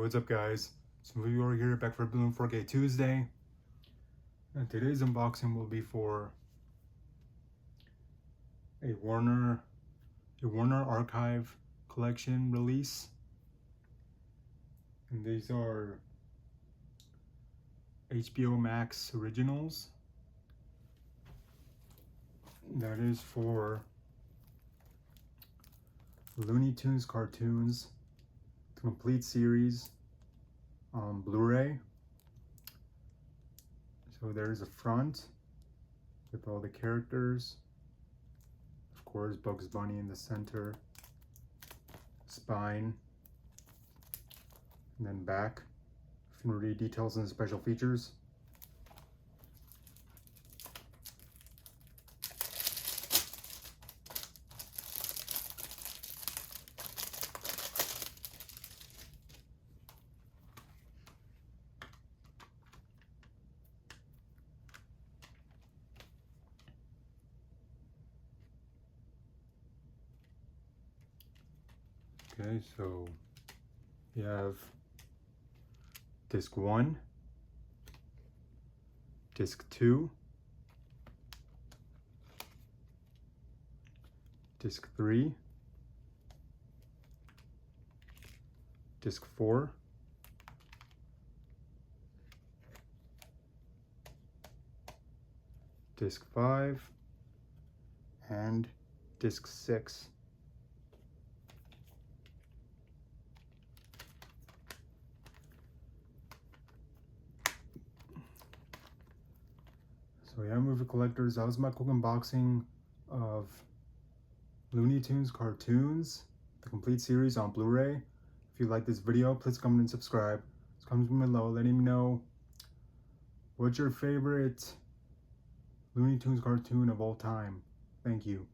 What's up, guys? So we are here back for Balloon 4K Tuesday, and today's unboxing will be for a Warner Archive collection release, and these are HBO Max originals. That is for Looney Tunes cartoons, the complete series on Blu-ray. So there's a front with all the characters. Of course, Bugs Bunny in the center, spine, and then back. If you want to read details and special features. Okay, so you have disc 1, disc 2, disc 3, disc 4, disc 5, and disc 6. So yeah, movie collectors, that was my quick unboxing of Looney Tunes cartoons, the complete series on Blu-ray. If you like this video, please comment and subscribe. Just comment below letting me know what's your favorite Looney Tunes cartoon of all time. Thank you.